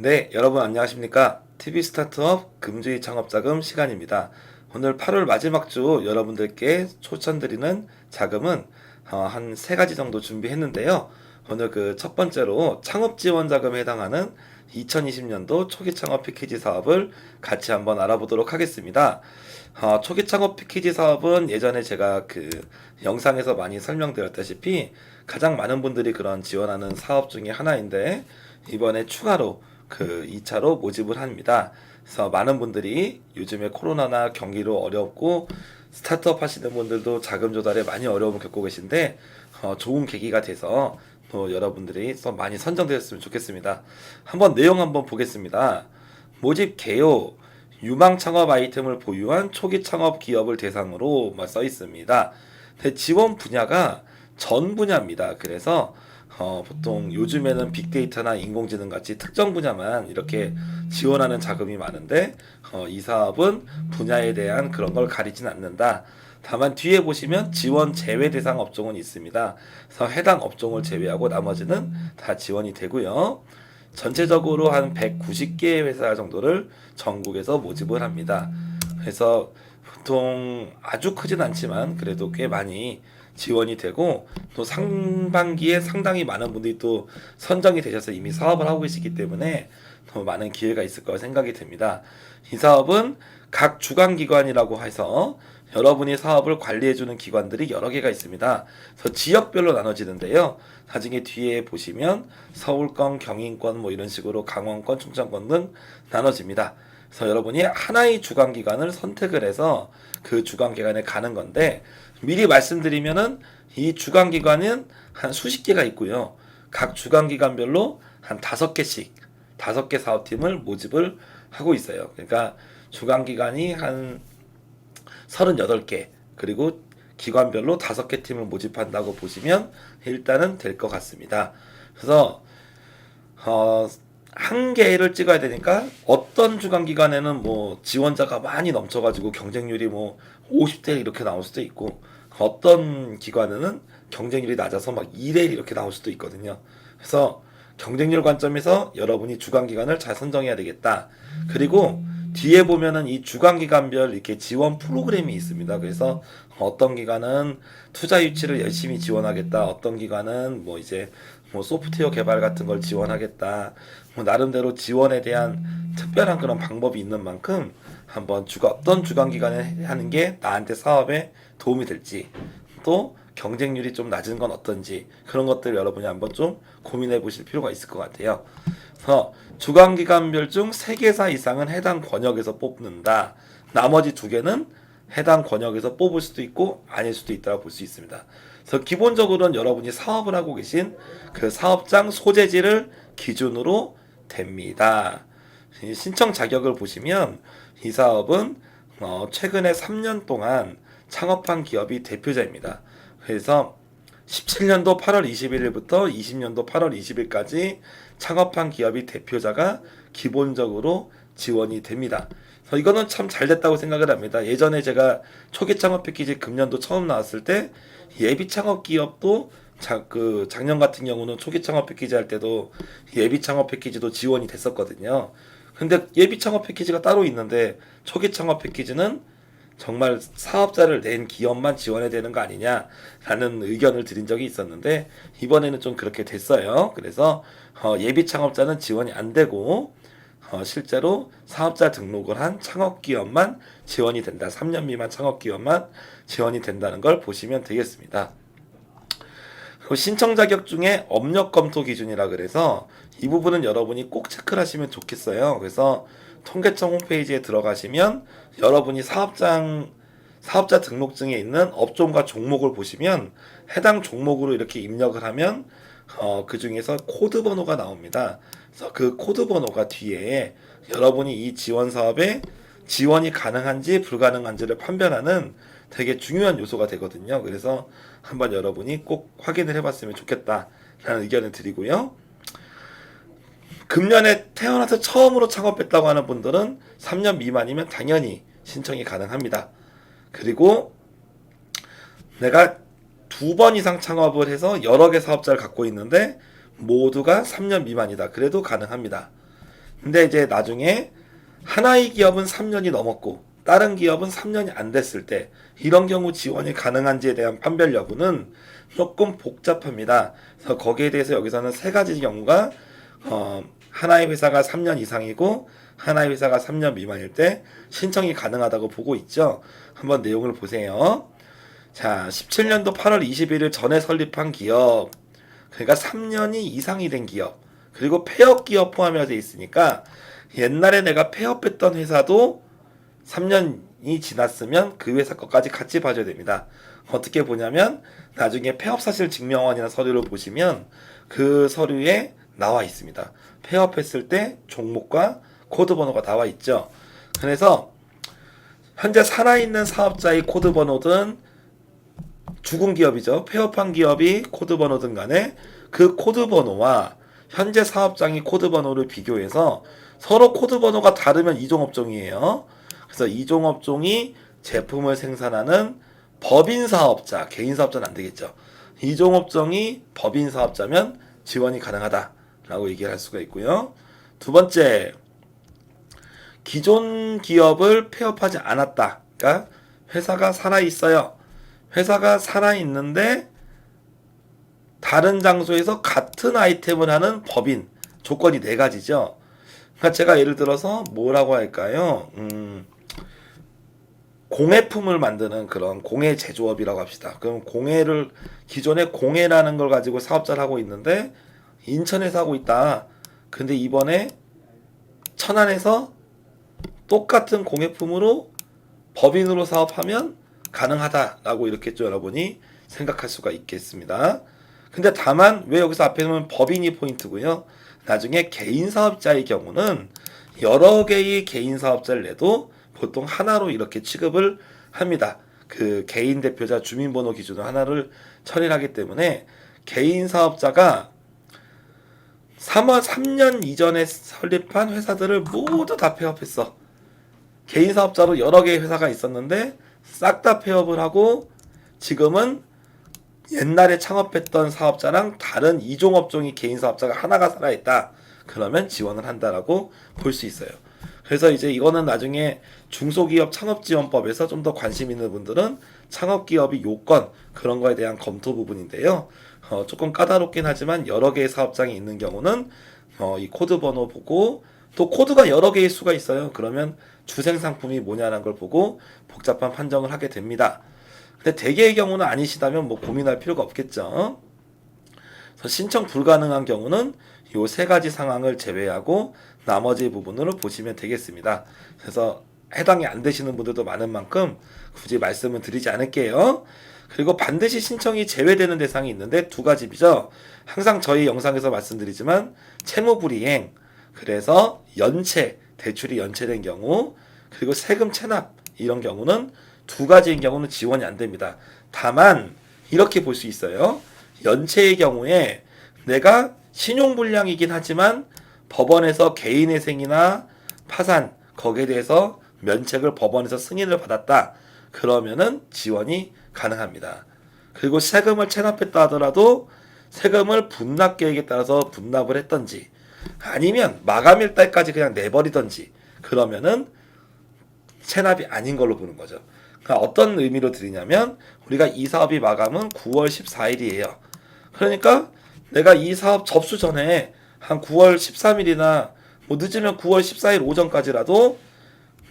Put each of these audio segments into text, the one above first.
네, 여러분 안녕하십니까? TV 스타트업 금주의 창업자금 시간입니다. 오늘 8월 마지막 주 여러분들께 추천드리는 자금은 한 세 가지 정도 준비했는데요. 오늘 그 첫 번째로 창업 지원 자금에 해당하는 2020년도 초기 창업 패키지 사업을 같이 한번 알아보도록 하겠습니다. 초기 창업 패키지 사업은 예전에 제가 그 영상에서 많이 설명드렸다시피 가장 많은 분들이 그런 지원하는 사업 중에 하나인데 이번에 추가로 그 2차로 모집을 합니다. 그래서 많은 분들이 요즘에 코로나나 경기로 어렵고 스타트업 하시는 분들도 자금 조달에 많이 어려움을 겪고 계신데 좋은 계기가 돼서 또 여러분들이 많이 선정되었으면 좋겠습니다. 한번 내용 한번 보겠습니다. 모집 개요 유망 창업 아이템을 보유한 초기 창업 기업을 대상으로 써 있습니다. 근데 지원 분야가 전 분야입니다. 그래서 보통 요즘에는 빅데이터나 인공지능 같이 특정 분야만 이렇게 지원하는 자금이 많은데 이 사업은 분야에 대한 그런 걸 가리진 않는다. 다만 뒤에 보시면 지원 제외 대상 업종은 있습니다. 그래서 해당 업종을 제외하고 나머지는 다 지원이 되고요. 전체적으로 한 190개의 회사 정도를 전국에서 모집을 합니다. 그래서 보통 아주 크진 않지만 그래도 꽤 많이 지원이 되고 또 상반기에 상당히 많은 분들이 또 선정이 되셔서 이미 사업을 하고 계시기 때문에 더 많은 기회가 있을 거라 생각이 됩니다. 이 사업은 각 주관기관이라고 해서 여러분이 사업을 관리해주는 기관들이 여러 개가 있습니다. 그래서 지역별로 나눠지는데요. 나중에 뒤에 보시면 서울권, 경인권 뭐 이런 식으로 강원권, 충청권 등 나눠집니다. 그래서 여러분이 하나의 주관기관을 선택을 해서 그 주관기관에 가는 건데 미리 말씀드리면은 이 주관기관은 한 수십 개가 있고요. 각 주관기관별로 한 5개씩 5개 사업팀을 모집을 하고 있어요. 그러니까 주관기관이 한 38개 그리고 기관별로 5개 팀을 모집한다고 보시면 일단은 될 것 같습니다. 그래서 한 개를 찍어야 되니까 어떤 주관기관에는 뭐 지원자가 많이 넘쳐가지고 경쟁률이 뭐 50대 이렇게 나올 수도 있고 어떤 기관에는 경쟁률이 낮아서 막 2대1 이렇게 나올 수도 있거든요. 그래서 경쟁률 관점에서 여러분이 주관기관을 잘 선정해야 되겠다. 그리고 뒤에 보면은 이 주관기관별 이렇게 지원 프로그램이 있습니다. 그래서 어떤 기관은 투자 유치를 열심히 지원하겠다. 어떤 기관은 뭐 이제 뭐 소프트웨어 개발 같은 걸 지원하겠다. 뭐 나름대로 지원에 대한 특별한 그런 방법이 있는 만큼 한번 어떤 주관기관에 하는 게 나한테 사업에 도움이 될지 또 경쟁률이 좀 낮은 건 어떤지 그런 것들 여러분이 한번 좀 고민해 보실 필요가 있을 것 같아요. 그래서 주관기관별 중 3개사 이상은 해당 권역에서 뽑는다. 나머지 2개는 해당 권역에서 뽑을 수도 있고 아닐 수도 있다고 볼 수 있습니다. 그래서 기본적으로는 여러분이 사업을 하고 계신 그 사업장 소재지를 기준으로 됩니다. 신청 자격을 보시면 이 사업은 최근에 3년 동안 창업한 기업이 대표자입니다. 그래서 17년도 8월 21일부터 20년도 8월 20일까지 창업한 기업이 대표자가 기본적으로 지원이 됩니다. 그래서 이거는 참 잘 됐다고 생각을 합니다. 예전에 제가 초기 창업 패키지 금년도 처음 나왔을 때 예비 창업 기업도 작년 같은 경우는 초기 창업 패키지 할 때도 예비 창업 패키지도 지원이 됐었거든요. 근데 예비 창업 패키지가 따로 있는데 초기 창업 패키지는 정말 사업자를 낸 기업만 지원해야 되는 거 아니냐라는 의견을 드린 적이 있었는데 이번에는 좀 그렇게 됐어요. 그래서 예비 창업자는 지원이 안 되고 실제로 사업자 등록을 한 창업기업만 지원이 된다. 3년 미만 창업기업만 지원이 된다는 걸 보시면 되겠습니다. 그리고 신청 자격 중에 업력 검토 기준이라 그래서 이 부분은 여러분이 꼭 체크를 하시면 좋겠어요. 그래서 통계청 홈페이지에 들어가시면 여러분이 사업자 등록증에 있는 업종과 종목을 보시면 해당 종목으로 이렇게 입력을 하면 그 중에서 코드 번호가 나옵니다. 그래서 그 코드 번호가 뒤에 여러분이 이 지원 사업에 지원이 가능한지 불가능한지를 판별하는 되게 중요한 요소가 되거든요. 그래서 한번 여러분이 꼭 확인을 해봤으면 좋겠다라는 의견을 드리고요. 금년에 태어나서 처음으로 창업했다고 하는 분들은 3년 미만이면 당연히 신청이 가능합니다. 그리고 내가 2번 이상 창업을 해서 여러 개 사업자를 갖고 있는데 모두가 3년 미만이다. 그래도 가능합니다. 근데 이제 나중에 하나의 기업은 3년이 넘었고 다른 기업은 3년이 안 됐을 때 이런 경우 지원이 가능한지에 대한 판별 여부는 조금 복잡합니다. 그래서 거기에 대해서 여기서는 세 가지 경우가 하나의 회사가 3년 이상이고 하나의 회사가 3년 미만일 때 신청이 가능하다고 보고 있죠. 한번 내용을 보세요. 자, 17년도 8월 21일 전에 설립한 기업, 그러니까 3년이 이상이 된 기업, 그리고 폐업 기업 포함이 되어 있으니까 옛날에 내가 폐업했던 회사도 3년이 지났으면 그 회사 것까지 같이 봐줘야 됩니다. 어떻게 보냐면 나중에 폐업 사실 증명원이나 서류를 보시면 그 서류에 나와 있습니다. 폐업했을 때 종목과 코드 번호가 나와 있죠. 그래서 현재 살아있는 사업자의 코드 번호든 죽은 기업이죠. 폐업한 기업이 코드 번호든 간에 그 코드 번호와 현재 사업장의 코드 번호를 비교해서 서로 코드 번호가 다르면 이종업종이에요. 그래서 이종업종이 제품을 생산하는 법인 사업자, 개인 사업자는 안 되겠죠. 이종업종이 법인 사업자면 지원이 가능하다라고 얘기를 할 수가 있고요. 두 번째, 기존 기업을 폐업하지 않았다. 그러니까 회사가 살아있어요. 회사가 살아있는데 다른 장소에서 같은 아이템을 하는 법인, 조건이 네 가지죠. 그러니까 제가 예를 들어서 뭐라고 할까요? 공예품을 만드는 그런 공예 제조업이라고 합시다. 그럼 공예를 기존에 공예라는 걸 가지고 사업자를 하고 있는데 인천에서 하고 있다. 근데 이번에 천안에서 똑같은 공예품으로 법인으로 사업하면 가능하다라고 이렇게 좀 여러분이 생각할 수가 있겠습니다. 근데 다만 왜 여기서 앞에 놓으면 법인이 포인트고요. 나중에 개인 사업자의 경우는 여러 개의 개인 사업자를 내도 보통 하나로 이렇게 취급을 합니다. 그 개인 대표자 주민번호 기준으로 하나를 처리하기 때문에 개인 사업자가 3년 이전에 설립한 회사들을 모두 다 폐업했어. 개인 사업자로 여러 개의 회사가 있었는데 싹 다 폐업을 하고 지금은 옛날에 창업했던 사업자랑 다른 이종업종이 개인 사업자가 하나가 살아있다. 그러면 지원을 한다라고 볼 수 있어요. 그래서 이제 이거는 나중에 중소기업 창업지원법에서 좀 더 관심 있는 분들은 창업기업의 요건 그런 거에 대한 검토 부분인데요. 조금 까다롭긴 하지만 여러 개의 사업장이 있는 경우는 이 코드 번호 보고 또 코드가 여러 개의 수가 있어요. 그러면 주생 상품이 뭐냐는 걸 보고 복잡한 판정을 하게 됩니다. 근데 대개의 경우는 아니시다면 뭐 고민할 필요가 없겠죠. 그래서 신청 불가능한 경우는 요 세 가지 상황을 제외하고 나머지 부분으로 보시면 되겠습니다. 그래서 해당이 안 되시는 분들도 많은 만큼 굳이 말씀을 드리지 않을게요. 그리고 반드시 신청이 제외되는 대상이 있는데 두 가지죠. 항상 저희 영상에서 말씀드리지만 채무불이행, 그래서 연체, 대출이 연체된 경우, 그리고 세금 체납 이런 경우는 두 가지인 경우는 지원이 안 됩니다. 다만 이렇게 볼 수 있어요. 연체의 경우에 내가 신용불량이긴 하지만 법원에서 개인회생이나 파산 거기에 대해서 면책을 법원에서 승인을 받았다. 그러면은 지원이 가능합니다. 그리고 세금을 체납했다 하더라도 세금을 분납 계획에 따라서 분납을 했던지 아니면 마감일달까지 그냥 내버리던지 그러면은 체납이 아닌 걸로 보는 거죠. 그러니까 어떤 의미로 드리냐면 우리가 이 사업이 마감은 9월 14일이에요. 그러니까 내가 이 사업 접수 전에 한 9월 13일이나 뭐 늦으면 9월 14일 오전까지라도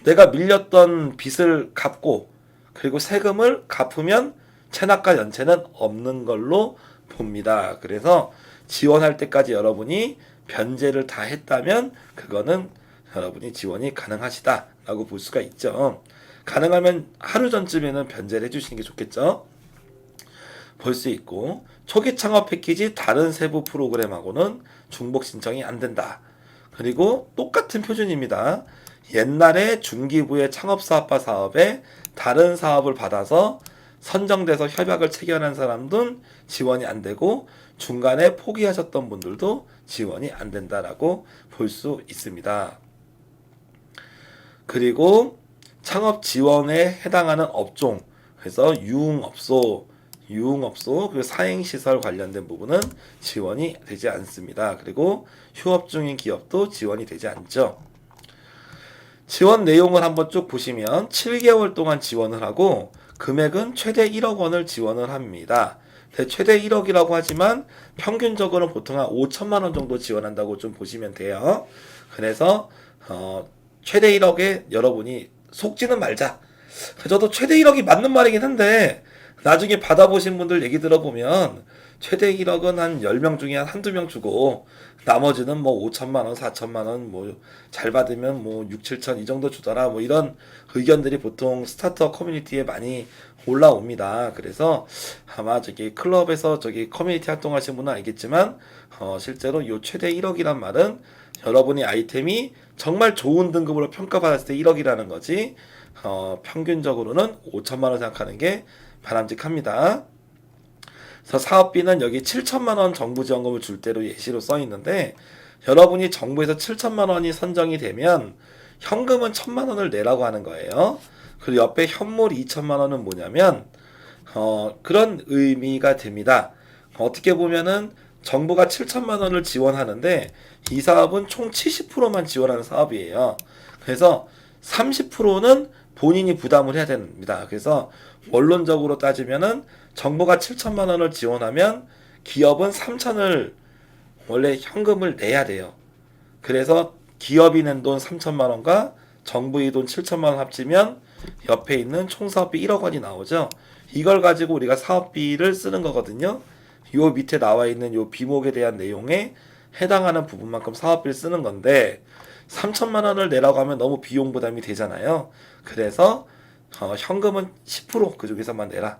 내가 밀렸던 빚을 갚고 그리고 세금을 갚으면 체납과 연체는 없는 걸로 봅니다. 그래서 지원할 때까지 여러분이 변제를 다 했다면 그거는 여러분이 지원이 가능하시다라고 볼 수가 있죠. 가능하면 하루 전쯤에는 변제를 해주시는 게 좋겠죠. 볼 수 있고 초기 창업 패키지 다른 세부 프로그램하고는 중복 신청이 안 된다. 그리고 똑같은 표준입니다. 옛날에 중기부의 창업사업화 사업에 다른 사업을 받아서 선정돼서 협약을 체결한 사람들은 지원이 안 되고 중간에 포기하셨던 분들도 지원이 안 된다라고 볼 수 있습니다. 그리고 창업 지원에 해당하는 업종, 그래서 유흥업소, 유흥업소 그리고 사행시설 관련된 부분은 지원이 되지 않습니다. 그리고 휴업 중인 기업도 지원이 되지 않죠. 지원 내용을 한번 쭉 보시면 7개월 동안 지원을 하고 금액은 최대 1억 원을 지원을 합니다. 최대 1억이라고 하지만 평균적으로 보통 한 5천만 원 정도 지원한다고 좀 보시면 돼요. 그래서 최대 1억에 여러분이 속지는 말자. 저도 최대 1억이 맞는 말이긴 한데 나중에 받아보신 분들 얘기 들어보면 최대 1억은 한 10명 중에 한 한두 명 주고 나머지는 뭐 5천만 원, 4천만 원, 뭐 잘 받으면 뭐 6, 7천 이 정도 주더라. 뭐 이런 의견들이 보통 스타트업 커뮤니티에 많이 올라옵니다. 그래서 아마 저기 클럽에서 저기 커뮤니티 활동하시는 분은 알겠지만 실제로 요 최대 1억이란 말은 여러분이 아이템이 정말 좋은 등급으로 평가받았을 때 1억이라는 거지 평균적으로는 5천만 원 생각하는 게 바람직합니다. 그래서 사업비는 여기 7천만 원 정부 지원금을 줄 때로 예시로 써 있는데 여러분이 정부에서 7천만 원이 선정이 되면 현금은 1천만 원을 내라고 하는 거예요. 그리고 옆에 현물 2천만 원은 뭐냐면 그런 의미가 됩니다. 어떻게 보면은 정부가 7천만 원을 지원하는데 이 사업은 총 70%만 지원하는 사업이에요. 그래서 30%는 본인이 부담을 해야 됩니다. 그래서 원론적으로 따지면은 정부가 7천만 원을 지원하면 기업은 3천을 원래 현금을 내야 돼요. 그래서 기업이 낸 돈 3천만 원과 정부의 돈 7천만 원 합치면 옆에 있는 총 사업비 1억 원이 나오죠. 이걸 가지고 우리가 사업비를 쓰는 거거든요. 요 밑에 나와 있는 요 비목에 대한 내용에 해당하는 부분만큼 사업비를 쓰는 건데 3천만 원을 내라고 하면 너무 비용 부담이 되잖아요. 그래서 현금은 10% 그중에서만 내라.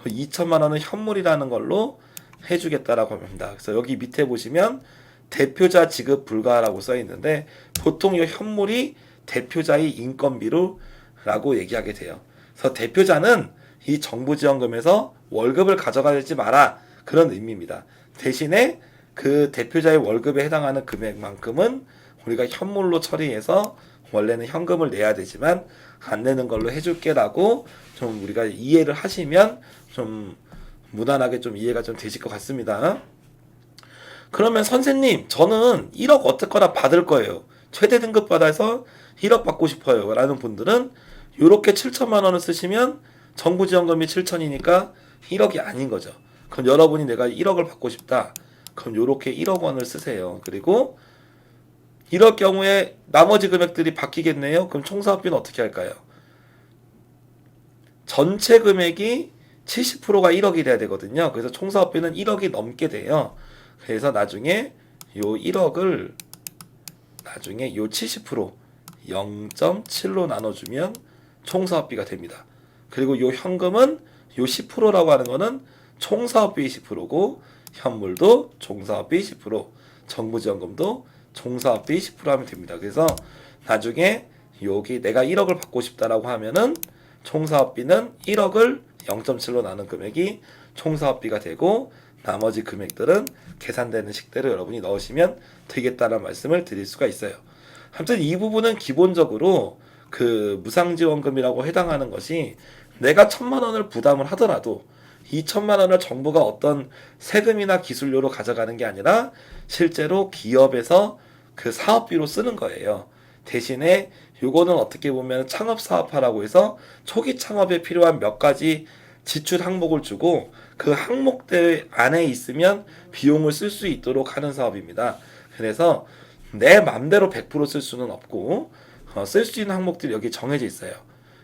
2천만 원은 현물이라는 걸로 해주겠다라고 합니다. 그래서 여기 밑에 보시면 대표자 지급 불가라고 써 있는데 보통 이 현물이 대표자의 인건비로라고 얘기하게 돼요. 그래서 대표자는 이 정부 지원금에서 월급을 가져가지 마라 그런 의미입니다. 대신에 그 대표자의 월급에 해당하는 금액만큼은 우리가 현물로 처리해서 원래는 현금을 내야 되지만 안 내는 걸로 해줄게라고 좀 우리가 이해를 하시면 좀 무난하게 좀 이해가 좀 되실 것 같습니다. 그러면 선생님 저는 1억 어떻거나 받을 거예요. 최대 등급 받아서 1억 받고 싶어요 라는 분들은 이렇게 7천만 원을 쓰시면 정부 지원금이 7천이니까 1억이 아닌 거죠. 그럼 여러분이 내가 1억을 받고 싶다. 그럼 이렇게 1억 원을 쓰세요. 그리고 이럴 경우에 나머지 금액들이 바뀌겠네요. 그럼 총사업비는 어떻게 할까요? 전체 금액이 70%가 1억이 돼야 되거든요. 그래서 총사업비는 1억이 넘게 돼요. 그래서 나중에 요 1억을 나중에 요 70% 0.7로 나눠주면 총사업비가 됩니다. 그리고 요 현금은 요 10%라고 하는 거는 총사업비 10%고 현물도 총사업비 10%, 정부지원금도 총사업비 10% 하면 됩니다. 그래서 나중에 여기 내가 1억을 받고 싶다라고 하면은 총사업비는 1억을 0.7로 나눈 금액이 총사업비가 되고 나머지 금액들은 계산되는 식대로 여러분이 넣으시면 되겠다는 말씀을 드릴 수가 있어요. 아무튼 이 부분은 기본적으로 그 무상지원금이라고 해당하는 것이 내가 1천만 원을 부담을 하더라도 2천만 원을 정부가 어떤 세금이나 기술료로 가져가는 게 아니라 실제로 기업에서 그 사업비로 쓰는 거예요. 대신에 요거는 어떻게 보면 창업사업화라고 해서 초기 창업에 필요한 몇 가지 지출 항목을 주고 그 항목들 안에 있으면 비용을 쓸 수 있도록 하는 사업입니다. 그래서 내 맘대로 100% 쓸 수는 없고 쓸 수 있는 항목들이 여기 정해져 있어요.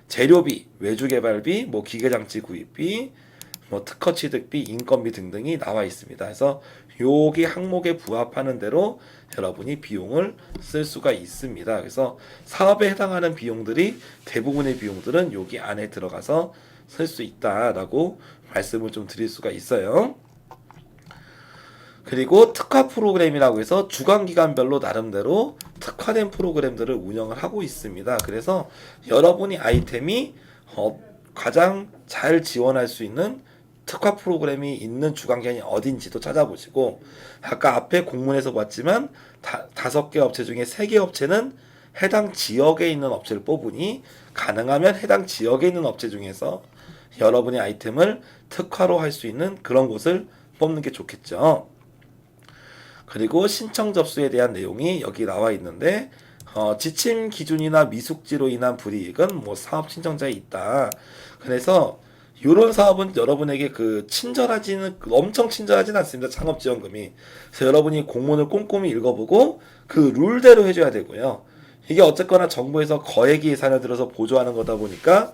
재료비, 외주개발비, 뭐 기계장치 구입비, 뭐 특허 취득비, 인건비 등등이 나와 있습니다. 그래서 여기 항목에 부합하는 대로 여러분이 비용을 쓸 수가 있습니다. 그래서 사업에 해당하는 비용들이 대부분의 비용들은 여기 안에 들어가서 쓸 수 있다라고 말씀을 좀 드릴 수가 있어요. 그리고 특화 프로그램이라고 해서 주간기간별로 나름대로 특화된 프로그램들을 운영을 하고 있습니다. 그래서 여러분이 아이템이 가장 잘 지원할 수 있는 특화 프로그램이 있는 주간기간이 어딘지도 찾아보시고 아까 앞에 공문에서 봤지만 5개 업체 중에 3개 업체는 해당 지역에 있는 업체를 뽑으니 가능하면 해당 지역에 있는 업체 중에서 여러분의 아이템을 특화로 할 수 있는 그런 곳을 뽑는 게 좋겠죠. 그리고 신청 접수에 대한 내용이 여기 나와 있는데 지침 기준이나 미숙지로 인한 불이익은 뭐 사업 신청자에 있다. 그래서 이런 사업은 여러분에게 엄청 친절하진 않습니다. 창업지원금이. 그래서 여러분이 공문을 꼼꼼히 읽어보고 그 룰대로 해줘야 되고요. 이게 어쨌거나 정부에서 거액의 예산을 들어서 보조하는 거다 보니까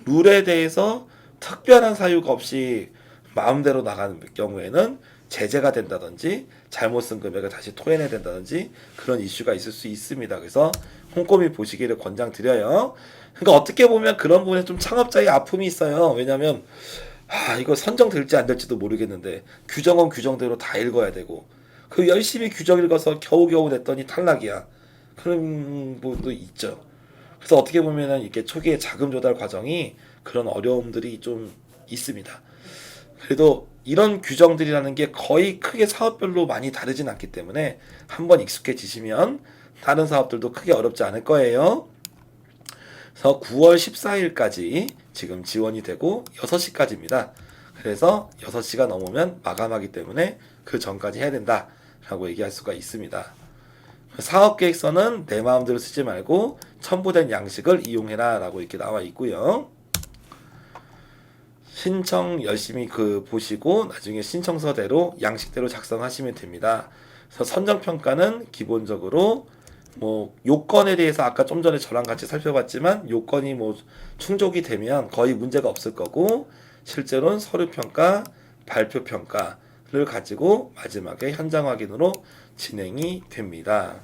룰에 대해서 특별한 사유가 없이 마음대로 나가는 경우에는 제재가 된다든지 잘못 쓴 금액을 다시 토해내야 된다든지 그런 이슈가 있을 수 있습니다. 그래서 꼼꼼히 보시기를 권장드려요. 그러니까 어떻게 보면 그런 부분에 좀 창업자의 아픔이 있어요. 왜냐하면 이거 선정될지 안 될지도 모르겠는데 규정은 규정대로 다 읽어야 되고 그 열심히 규정 읽어서 겨우겨우 냈더니 탈락이야. 그런 부분도 있죠. 그래서 어떻게 보면은 이렇게 초기의 자금 조달 과정이 그런 어려움들이 좀 있습니다. 그래도 이런 규정들이라는 게 거의 크게 사업별로 많이 다르진 않기 때문에 한번 익숙해지시면 다른 사업들도 크게 어렵지 않을 거예요. 그래서 9월 14일까지 지금 지원이 되고 6시까지입니다. 그래서 6시가 넘으면 마감하기 때문에 그 전까지 해야 된다라고 얘기할 수가 있습니다. 사업계획서는 내 마음대로 쓰지 말고 첨부된 양식을 이용해라 라고 이렇게 나와 있고요. 신청 열심히 보시고 나중에 신청서대로 양식대로 작성하시면 됩니다. 그래서 선정평가는 기본적으로 뭐 요건에 대해서 아까 좀 전에 저랑 같이 살펴봤지만 요건이 뭐 충족이 되면 거의 문제가 없을 거고 실제로는 서류평가, 발표평가를 가지고 마지막에 현장 확인으로 진행이 됩니다.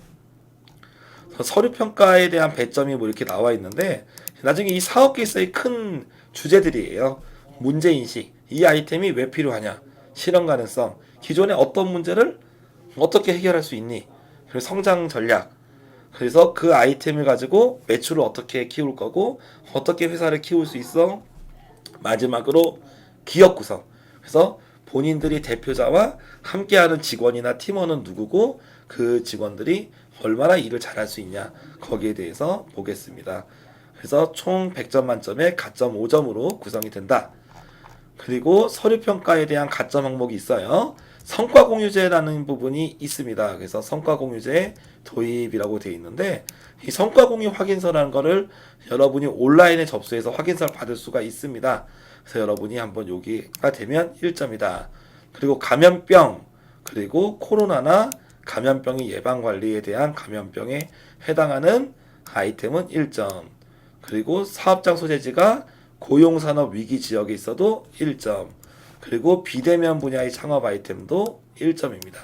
서류평가에 대한 배점이 뭐 이렇게 나와 있는데 나중에 이 사업계획서의 큰 주제들이에요. 문제인식, 이 아이템이 왜 필요하냐, 실현 가능성, 기존의 어떤 문제를 어떻게 해결할 수 있니, 그리고 성장 전략, 그래서 그 아이템을 가지고 매출을 어떻게 키울 거고 어떻게 회사를 키울 수 있어, 마지막으로 기업 구성, 그래서 본인들이 대표자와 함께하는 직원이나 팀원은 누구고 그 직원들이 얼마나 일을 잘할 수 있냐, 거기에 대해서 보겠습니다. 그래서 총 100점 만점에 가점 5점으로 구성이 된다. 그리고 서류평가에 대한 가점 항목이 있어요. 성과공유제라는 부분이 있습니다. 그래서 성과공유제 도입이라고 되어 있는데 이 성과공유 확인서라는 거를 여러분이 온라인에 접수해서 확인서를 받을 수가 있습니다. 그래서 여러분이 한번 여기가 되면 1점이다. 그리고 감염병, 그리고 코로나나 감염병의 예방관리에 대한 감염병에 해당하는 아이템은 1점. 그리고 사업장 소재지가 고용산업 위기 지역에 있어도 1점. 그리고 비대면 분야의 창업 아이템도 1점입니다.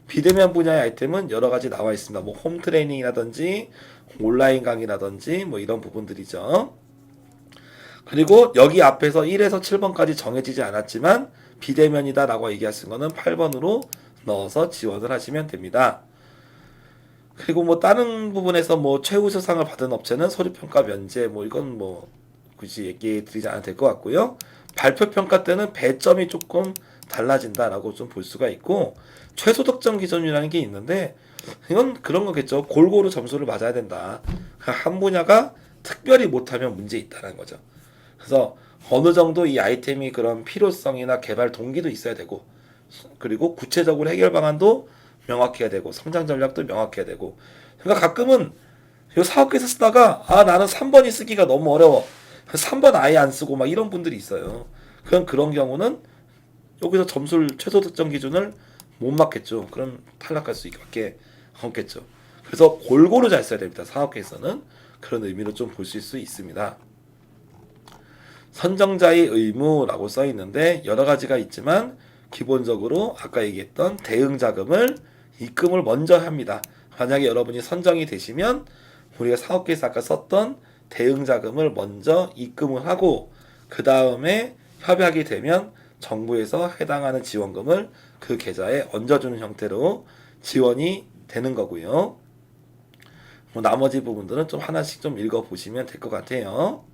비대면 분야의 아이템은 여러 가지 나와 있습니다. 뭐 홈트레이닝이라든지 온라인 강의라든지 뭐 이런 부분들이죠. 그리고 여기 앞에서 1에서 7번까지 정해지지 않았지만 비대면이다 라고 얘기할 수 있는 거는 8번으로 넣어서 지원을 하시면 됩니다. 그리고 뭐 다른 부분에서 뭐 최우수상을 받은 업체는 서류평가 면제, 뭐 이건 뭐 굳이 얘기해 드리지 않아도 될 것 같고요. 발표평가 때는 배점이 조금 달라진다라고 좀 볼 수가 있고 최소 득점 기준이라는 게 있는데 이건 그런 거겠죠. 골고루 점수를 맞아야 된다. 한 분야가 특별히 못하면 문제 있다는 거죠. 그래서 어느 정도 이 아이템이 그런 필요성이나 개발 동기도 있어야 되고 그리고 구체적으로 해결 방안도 명확해야 되고 성장 전략도 명확해야 되고 그러니까 가끔은 이 사업계에서 쓰다가 나는 3번이 쓰기가 너무 어려워. 3번 아예 안 쓰고 막 이런 분들이 있어요. 그런 경우는 여기서 점수를 최소 득점 기준을 못 맞겠죠. 그럼 탈락할 수밖에 없겠죠. 그래서 골고루 잘 써야 됩니다. 사업계에서는 그런 의미로 좀 보실 수 있습니다. 선정자의 의무라고 써 있는데 여러 가지가 있지만 기본적으로 아까 얘기했던 대응 자금을 입금을 먼저 합니다. 만약에 여러분이 선정이 되시면 우리가 사업계에서 아까 썼던 대응 자금을 먼저 입금을 하고 그 다음에 협약이 되면 정부에서 해당하는 지원금을 그 계좌에 얹어주는 형태로 지원이 되는 거고요. 뭐 나머지 부분들은 좀 하나씩 좀 읽어보시면 될 것 같아요.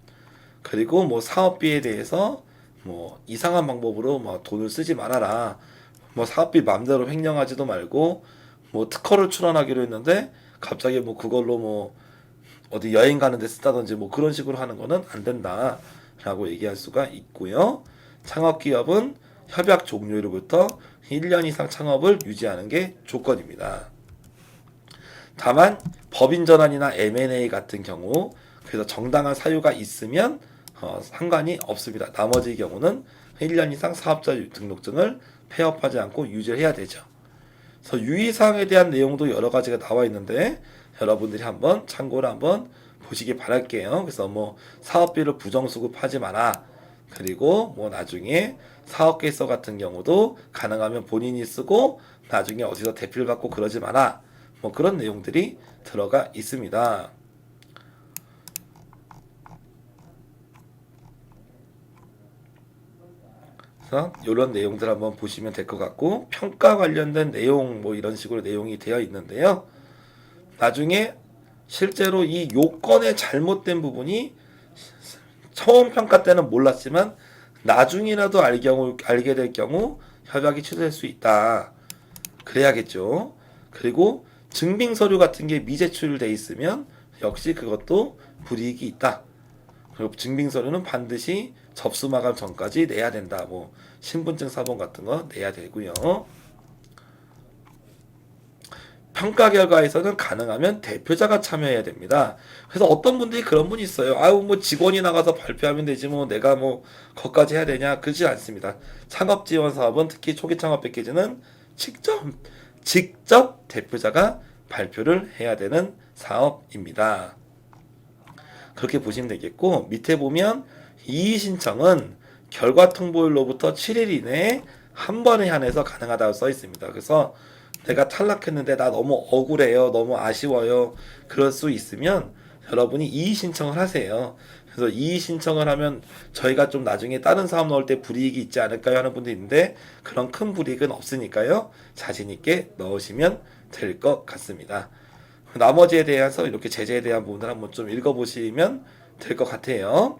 그리고 뭐 사업비에 대해서 뭐 이상한 방법으로 뭐 돈을 쓰지 말아라. 뭐 사업비 맘대로 횡령하지도 말고 뭐 특허를 출원하기로 했는데 갑자기 뭐 그걸로 뭐 어디 여행 가는데 쓰다든지 뭐 그런 식으로 하는 거는 안 된다. 라고 얘기할 수가 있고요. 창업기업은 협약 종료일부터 1년 이상 창업을 유지하는 게 조건입니다. 다만 법인 전환이나 M&A 같은 경우 그래서 정당한 사유가 있으면 상관이 없습니다. 나머지 경우는 1년 이상 사업자 등록증을 폐업하지 않고 유지를 해야 되죠. 그래서 유의사항에 대한 내용도 여러 가지가 나와 있는데 여러분들이 한번 참고를 한번 보시기 바랄게요. 그래서 뭐 사업비를 부정수급하지 마라. 그리고 뭐 나중에 사업계획서 같은 경우도 가능하면 본인이 쓰고 나중에 어디서 대필 받고 그러지 마라. 뭐 그런 내용들이 들어가 있습니다. 그래서 이런 내용들 한번 보시면 될 것 같고 평가 관련된 내용 뭐 이런 식으로 내용이 되어 있는데요. 나중에 실제로 이 요건에 잘못된 부분이 처음 평가 때는 몰랐지만 나중이라도 알게 될 경우 협약이 취소될 수 있다. 그래야겠죠. 그리고 증빙 서류 같은 게 미제출돼 있으면 역시 그것도 불이익이 있다. 그리고 증빙 서류는 반드시 접수 마감 전까지 내야 된다. 뭐 신분증 사본 같은 거 내야 되고요. 평가 결과에서는 가능하면 대표자가 참여해야 됩니다. 그래서 어떤 분들이 그런 분이 있어요. 아유 뭐 직원이 나가서 발표하면 되지 뭐 내가 뭐 거기까지 해야 되냐 그렇지 않습니다. 창업 지원 사업은 특히 초기 창업 패키지는 직접 대표자가 발표를 해야 되는 사업입니다. 그렇게 보시면 되겠고 밑에 보면 이의 신청은 결과 통보일로부터 7일 이내에 한 번에 한해서 가능하다고 써 있습니다. 그래서 내가 탈락했는데 나 너무 억울해요. 너무 아쉬워요. 그럴 수 있으면 여러분이 이의 신청을 하세요. 그래서 이의 신청을 하면 저희가 좀 나중에 다른 사업 넣을 때 불이익이 있지 않을까요? 하는 분도 있는데 그런 큰 불이익은 없으니까요. 자신 있게 넣으시면 될 것 같습니다. 나머지에 대해서 이렇게 제재에 대한 부분을 한번 좀 읽어보시면 될 것 같아요.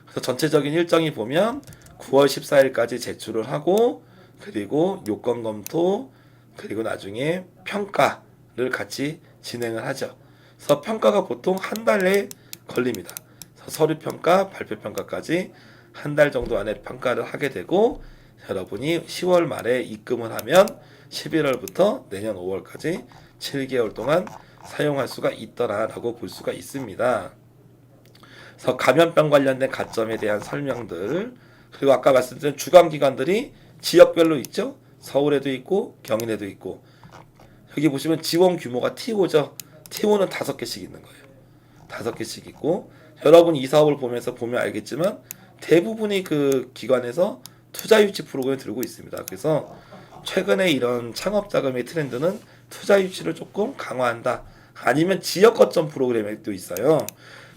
그래서 전체적인 일정이 보면 9월 14일까지 제출을 하고 그리고 요건 검토 그리고 나중에 평가를 같이 진행을 하죠. 그래서 평가가 보통 한 달 내에 걸립니다. 서류 평가, 발표 평가까지 한 달 정도 안에 평가를 하게 되고 여러분이 10월 말에 입금을 하면 11월부터 내년 5월까지 7개월 동안 사용할 수가 있더라라고 볼 수가 있습니다. 그래서 감염병 관련된 가점에 대한 설명들 그리고 아까 말씀드린 주관 기관들이 지역별로 있죠. 서울에도 있고 경인에도 있고 여기 보시면 지원 규모가 T5죠. T5는 5개씩 있는 거예요. 5개씩 있고 여러분 이 사업을 보면 알겠지만 대부분이 그 기관에서 투자 유치 프로그램을 들고 있습니다. 그래서 최근에 이런 창업 자금의 트렌드는 투자 유치를 조금 강화한다. 아니면 지역 거점 프로그램도 있어요.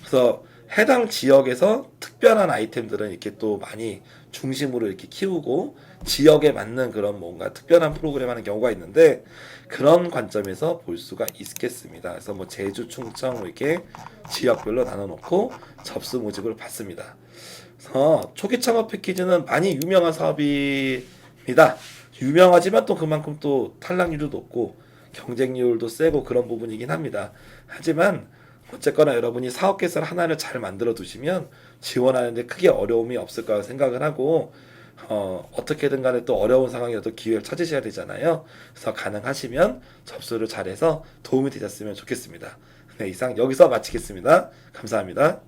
그래서 해당 지역에서 특별한 아이템들은 이렇게 또 많이 중심으로 이렇게 키우고 지역에 맞는 그런 뭔가 특별한 프로그램 하는 경우가 있는데 그런 관점에서 볼 수가 있겠습니다. 그래서 뭐 제주, 충청 이렇게 지역별로 나눠놓고 접수 모집을 받습니다. 그래서 초기 창업 패키지는 많이 유명한 사업입니다. 유명하지만 또 그만큼 또 탈락률도 높고 경쟁률도 세고 그런 부분이긴 합니다. 하지만 어쨌거나 여러분이 사업 계획서 하나를 잘 만들어 두시면 지원하는데 크게 어려움이 없을 거라 생각을 하고 어떻게든 간에 또 어려운 상황이라도 기회를 찾으셔야 되잖아요. 그래서 가능하시면 접수를 잘해서 도움이 되셨으면 좋겠습니다. 네, 이상 여기서 마치겠습니다. 감사합니다.